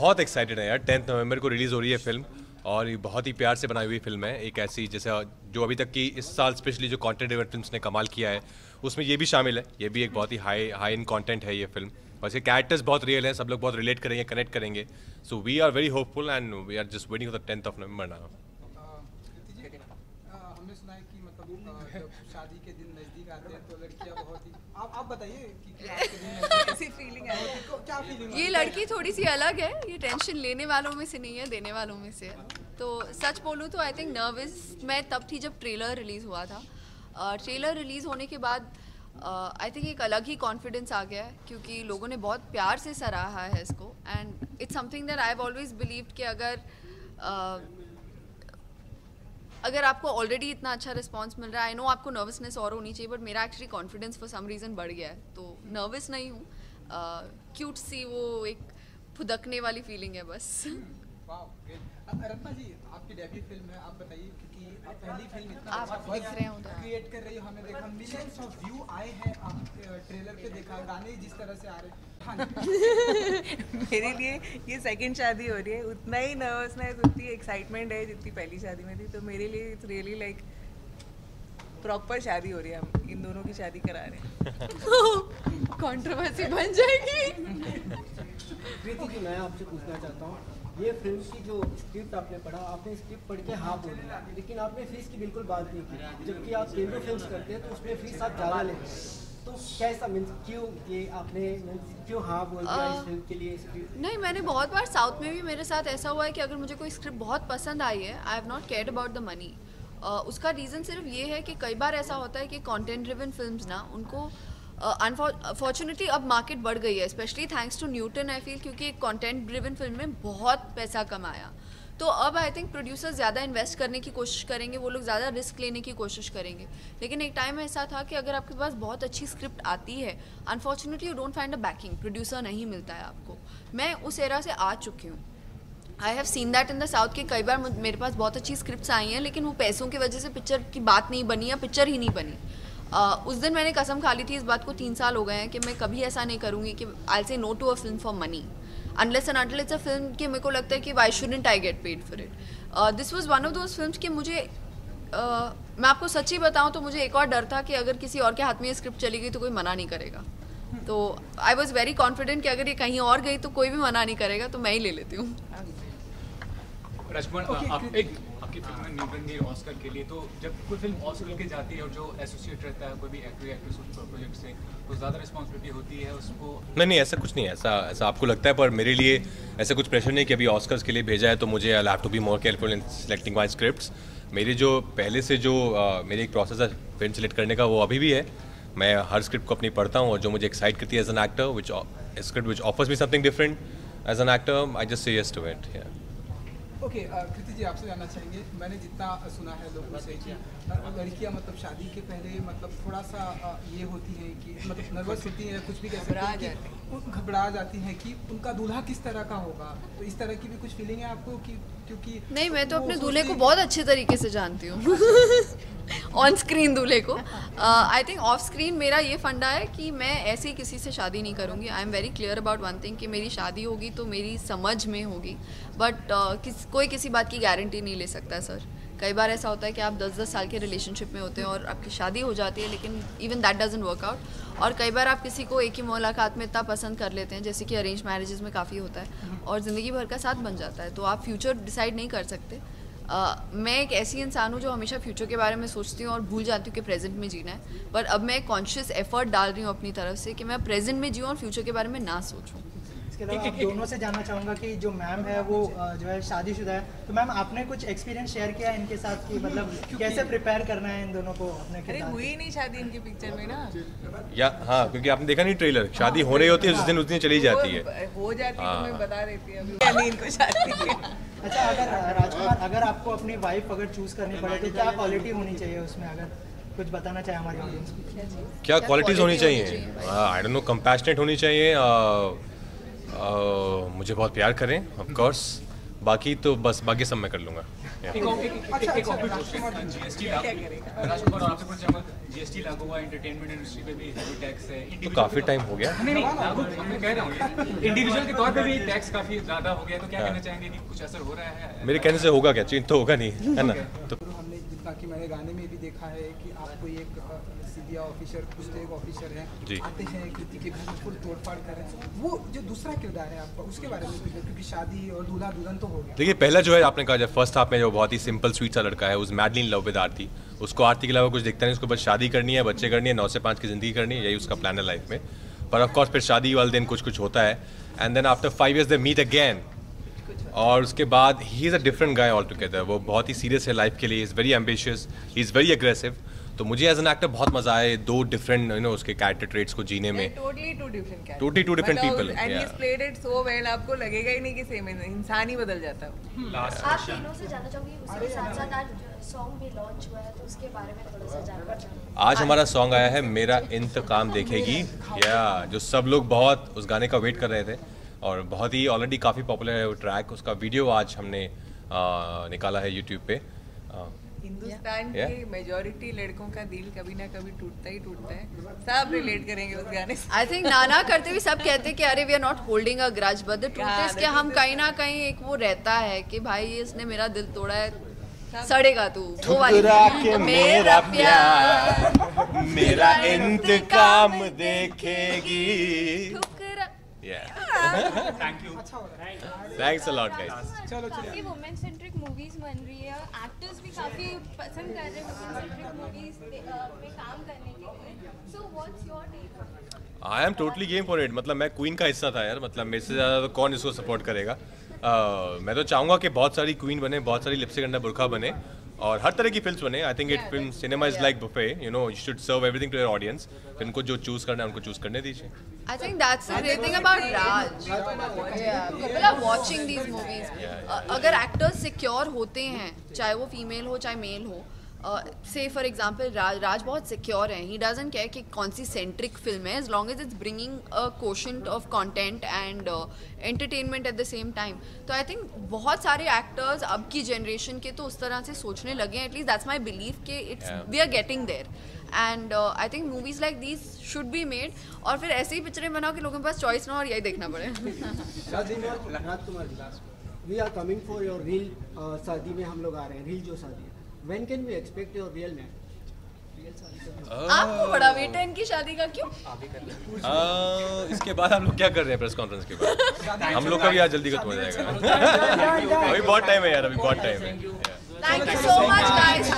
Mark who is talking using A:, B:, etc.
A: बहुत एक्साइटेड है यार। 10 नवंबर को रिलीज़ हो रही है फिल्म और ये बहुत ही प्यार से बनाई हुई फिल्म है। एक ऐसी जैसे जो अभी तक की इस साल स्पेशली जो कंटेंट ड्रिवन फिल्म्स ने कमाल किया है उसमें ये भी शामिल है। ये भी एक बहुत ही हाई इन कंटेंट है ये फिल्म और इसके कैरेक्टर्स बहुत रियल हैं, सब लोग बहुत रिलेट करेंगे, कनेक्ट करेंगे। So we are very hopeful and we are just waiting for the 10th of November now.
B: हमने सुना है कि मतलब जब शादी के दिन नजदीक आते हैं तो लड़कियां बहुत ही आप बताइए कि कैसी फीलिंग है, क्या फीलिंग?
C: ये लड़की थोड़ी सी अलग है, ये टेंशन लेने वालों में से नहीं है, देने वालों में से है। तो सच बोलूँ तो आई थिंक नर्वस मैं तब थी जब ट्रेलर रिलीज़ हुआ था। ट्रेलर रिलीज़ होने के बाद आई थिंक एक अलग ही कॉन्फिडेंस आ गया है क्योंकि लोगों ने बहुत प्यार से सराहा है इसको and it's something that I have always believed कि अगर आपको ऑलरेडी इतना अच्छा रिस्पांस मिल रहा है, आई नो आपको नर्वसनेस और होनी चाहिए बट मेरा actually confidence for some reason बढ़ गया है, तो नर्वस नहीं हूँ। क्यूट सी वो एक फुदकने वाली फीलिंग है बस।
B: रत्ना जी, आपकी डेब्यू फिल्म है, आप बताइए क्योंकि आप पहली फिल्म इतना
C: आप दिख रहे हो तो
B: क्रिएट कर रही हो, हमने देखा मिलियंस ऑफ व्यू आए हैं, आप ट्रेलर पे देखा, गाने जिस तरह से आ रहे हैं।
D: मेरे लिए ये सेकंड शादी हो रही है, उतना ही नर्वसनेस उतनी एक्साइटमेंट है जितनी पहली शादी में थी, तो मेरे लिए इट्स रियली लाइक प्रॉपर शादी हो रही है। हम इन दोनों की शादी करा रहे हैं।
C: कंट्रोवर्सी बन जाएगी।
E: कृति जी, मैं आपसे पूछना चाहता हूँ, ये फिल्म की जो स्क्रिप्ट आपने पढ़ा, आपने स्क्रिप्ट पढ़ के हाँ बोल दिया, लेकिन आपने फीस की बिल्कुल बात नहीं की, जबकि आप तेलुगु फिल्म्स करते हैं तो उसमें फीस आप ज़्यादा लेते हैं, तो कैसा मीन्स क्यों ये आपने क्यों हाँ बोल दिया इस फिल्म के लिए स्क्रिप्ट?
C: नहीं, मैंने बहुत बार साउथ में भी मेरे साथ ऐसा हुआ है कि अगर मुझे कोई स्क्रिप्ट बहुत पसंद आई है, I have not cared about the money. उसका रीज़न सिर्फ ये है कि कई बार ऐसा होता है कि कंटेंट ड्रिवन फिल्म्स ना उनको अनफॉर्चुनेटली अब मार्केट बढ़ गई है, specially thanks to Newton I feel, क्योंकि एक कंटेंट ड्रिवन फिल्म में बहुत पैसा कमाया, तो अब आई थिंक प्रोड्यूसर्स ज़्यादा इन्वेस्ट करने की कोशिश करेंगे, वो लोग ज़्यादा रिस्क लेने की कोशिश करेंगे। लेकिन एक टाइम ऐसा था कि अगर आपके पास बहुत अच्छी स्क्रिप्ट आती है, unfortunately you don't find a banking, producer नहीं मिलता है आपको। मैं उस एरा से आ चुकी हूँ। I have seen that in the south के कई बार मेरे पास बहुत अच्छी स्क्रिप्ट्स आई हैं लेकिन वो पैसों की वजह से पिक्चर की बात नहीं बनी या पिक्चर ही नहीं बनी। उस दिन मैंने कसम खा ली थी इस बात को, 3 साल हो गए हैं, कि मैं कभी ऐसा नहीं करूँगी कि I say no to a film for money unless and until it's a film कि मेरे को लगता है कि why shouldn't I get paid for it. This was one of those films कि मुझे मैं आपको सच्ची बताऊँ तो मुझे एक और डर था कि अगर किसी और के हाथ में ये स्क्रिप्ट चली गई तो कोई मना नहीं करेगा, तो आई वॉज वेरी कॉन्फिडेंट कि अगर ये कहीं और गई तो कोई भी मना नहीं करेगा, तो मैं ही ले लेती हूँ।
F: राजकुमार, आपकी फिल्म में न्यूटन गई ऑस्कर के लिए, तो जब कोई फिल्म ऑस्कर के जाती है और जो एसोसिएट रहता है कोई भी एक्टर या एक्ट्रेस उस प्रोजेक्ट से, तो ज़्यादा रिस्पॉन्सिबिलिटी होती है उसको?
A: नहीं, ऐसा कुछ नहीं है, ऐसा आपको लगता है, पर मेरे लिए ऐसा कुछ प्रेशर नहीं कि अभी ऑस्कर्स के लिए भेजा है तो मुझे I have to be more careful in selecting my scripts. मेरी जो पहले से जो मेरी एक प्रोसेस है फिल्म सेलेक्ट करने का, वो अभी भी है। मैं हर स्क्रिप्ट को अपनी पढ़ता हूँ और जो मुझे एक्साइट करती है as an actor, script which offers me something different as an actor, I just say yes to it.
B: Okay, Kriti ji, आपसे जानना चाहेंगे, मैंने जितना सुना है लोगों से कि लड़कियां मतलब शादी के पहले मतलब थोड़ा सा ये होती हैं कि मतलब नर्वस होती हैं, कुछ भी कह सकते हैं, घबरा जाती हैं कि उनका दूल्हा किस तरह का होगा, तो इस तरह की भी कुछ फीलिंग है आपको कि क्योंकि
C: नहीं, मैं तो अपने दूल्हे को बहुत अच्छे तरीके से जानती हूँ ऑन स्क्रीन दूल्हे को। आई थिंक ऑफ स्क्रीन मेरा ये फंडा है कि मैं ऐसे ही किसी से शादी नहीं करूँगी। I am very clear about one thing कि मेरी शादी होगी तो मेरी समझ में होगी, बट कोई किसी बात की गारंटी नहीं ले सकता सर। कई बार ऐसा होता है कि आप 10-10 साल के रिलेशनशिप में होते हैं और आपकी शादी हो जाती है, लेकिन even that doesn't work out. और कई बार आप किसी को एक ही मुलाकात में इतना पसंद कर लेते हैं, जैसे कि अरेंज मैरिजेस में काफ़ी होता है, और ज़िंदगी भर का साथ बन जाता है, तो आप फ्यूचर डिसाइड नहीं कर सकते। मैं एक ऐसी इंसान हूँ जो हमेशा फ्यूचर के बारे में सोचती हूँ और भूल जाती हूँ कि प्रेजेंट में जीना है, पर अब मैं कॉन्शियस एफर्ट डाल रही हूँ अपनी तरफ से कि मैं प्रेजेंट में जीऊँ और फ्यूचर के बारे में ना सोचूँ।
E: इसके अलावा आप दोनों से जानना चाहूँगा कि जो मैम है वो जो है शादीशुदा है, तो मैम आपने कुछ एक्सपीरियंस शेयर किया है इनके साथ कि मतलब कैसे प्रिपेयर करना है इन दोनों को अपने?
D: अरे हुई नहीं शादी इनकी पिक्चर में ना,
A: या हाँ, क्योंकि आपने देखा नहीं ट्रेलर, शादी हो रही होती है उस दिन चली जाती है,
D: हो जाती है, मैं बता देती है अभी इनको शादी।
E: अच्छा, अगर राजकुमार, अगर आपको अपनी वाइफ अगर चूज करनी पड़े तो क्या क्वालिटी होनी चाहिए उसमें, अगर कुछ बताना चाहे हमारी ऑडियंस को?
A: क्या क्वालिटीज़ होनी चाहिए? आई डोंट नो, कंपैशनेट होनी चाहिए, मुझे बहुत प्यार करें ऑफ कोर्स, बाकी तो बस बाकी सब मैं कर लूँगा।
F: राजकुमार और आपसे पूछना चाहूँगा, जीएसटी लागू हुआ, एंटरटेनमेंट इंडस्ट्री पे भी हेवी टैक्स है।
A: तो काफ़ी टाइम हो गया।
F: नहीं लागू मैं कह रहा हूँ इंडिविजुअल के तौर पे भी टैक्स काफ़ी ज़्यादा हो गया, तो क्या कहना चाहेंगे कि कुछ असर हो रहा है?
A: मेरे कहने से होगा क्या, चेंज तो होगा नहीं, है ना। तो
B: हमने जितना कि मैंने गाने में भी देखा है कि आप कोई एक सीबीआई ऑफिसर, कुछ तो एक ऑफिसर हैं, आते हैं कृति के घर में फुल तोड़फाड़ कर रहे हैं, वो जो दूसरा किरदार है आपका, उसके बारे में क्योंकि शादी और दूल्हा दुल्हन तो हो गया।
A: देखिए पहला जो है आपने कहा जब फर्स्ट हाफ में जो बहुत ही सिंपल स्वीट सा लड़का है, उस मैडली इन लव विद आरती, उसको आरती के अलावा कुछ दिखता नहीं, उसको बस शादी करनी है, बच्चे करनी है, 9 से 5 की ज़िंदगी करनी है, यही उसका प्लान है लाइफ में। पर ऑफ कोर्स फिर शादी वाले दिन कुछ कुछ होता है, and then after 5 years they meet again, और उसके बाद he is a different guy altogether. वो बहुत ही सीरियस है लाइफ के लिए, is very ambitious, he is very aggressive. तो मुझे एज एन एक्टर बहुत मजा आए 2 डिफरेंट उसके कैरेक्टर ट्रेट्स को जीने में।
D: totally two different
A: people,
D: and he's played it so well, आपको लगेगा ही नहीं कि सेम इंसान ही बदल जाता है।
G: आप तीनों से जानना चाहूँगी, उसके साथ साथ आज सॉन्ग भी लॉन्च हुआ है, तो उसके बारे में थोड़ा सा जानना चाहूँगी।
A: आज हमारा सॉन्ग आया है मेरा इंतकाम देखेगी, या जो सब लोग बहुत उस गाने का वेट कर रहे थे, और बहुत ही ऑलरेडी काफ़ी पॉपुलर है वो ट्रैक। उसका वीडियो आज हमने निकाला है यूट्यूब पे।
D: हिंदुस्तान के मेजॉरिटी लड़कों का दिल कभी ना कभी टूटता ही टूटता है, सब रिलेट करेंगे उस गाने से।
C: आई थिंक नाना करते भी सब कहते हैं कि अरे we are not holding a grudge, but the truth is कि हम कहीं ना कहीं एक वो रहता है कि भाई इसने मेरा दिल तोड़ा है, सड़ेगा तू, वो वाली
A: के मेरा प्यार मेरा इंतकाम देखेगी।
F: Thank you.
A: Thanks a lot guys.
G: काफी वुमेन सेंट्रिक मूवीज बन रही है, एक्टर्स भी काफी पसंद कर रहे हैं वुमेन सेंट्रिक मूवीज में काम करने के लिए, so what's your take on it?
A: I am totally game for it. मतलब मैं क्वीन का हिस्सा था यार, मतलब मेरे से ज़्यादा तो कौन इसको सपोर्ट करेगा। मैं तो चाहूँगा कि बहुत सारी क्वीन बने, बहुत सारी लिपस्टिक अंडर बुरखा बने, और हर तरह की फिल्म्स बने। I think it film cinema is like buffet, you should serve everything to your audience. उनको जो चूज करना है उनको चूज करने दीजिए।
C: I think that's the great thing about Raj. Yeah, people are watching these movies. अगर actors secure होते हैं, चाहे वो female हो चाहे male हो, say for example राज बहुत secure है. He doesn't care कि कौन सी centric film है, as long as it's bringing a quotient of content and entertainment at the same time. तो I think बहुत सारे actors अब की generation के तो उस तरह से सोचने लगे हैं. At least that's my belief कि we are getting there. And I think movies like these should be made, और फिर ऐसे ही पिक्चरें बनाओ कि लोगों के पास चॉइस ना और यही देखना पड़े।
E: Rajkumar ji, we are coming for your real शादी में हम लोग आ रहे हैं, real जो शादी है। When can we expect your real man?
C: आपको बड़ा वेट है इनकी शादी का, क्यों?
A: इसके बाद हम लोग क्या कर रहे हैं प्रेस कॉन्फ्रेंस के बाद? हम लोग का भी आज जल्दी खत्म हो जाएगा। अभी बहुत टाइम है यार, अभी बहुत टाइम है।
C: Thank you so much guys.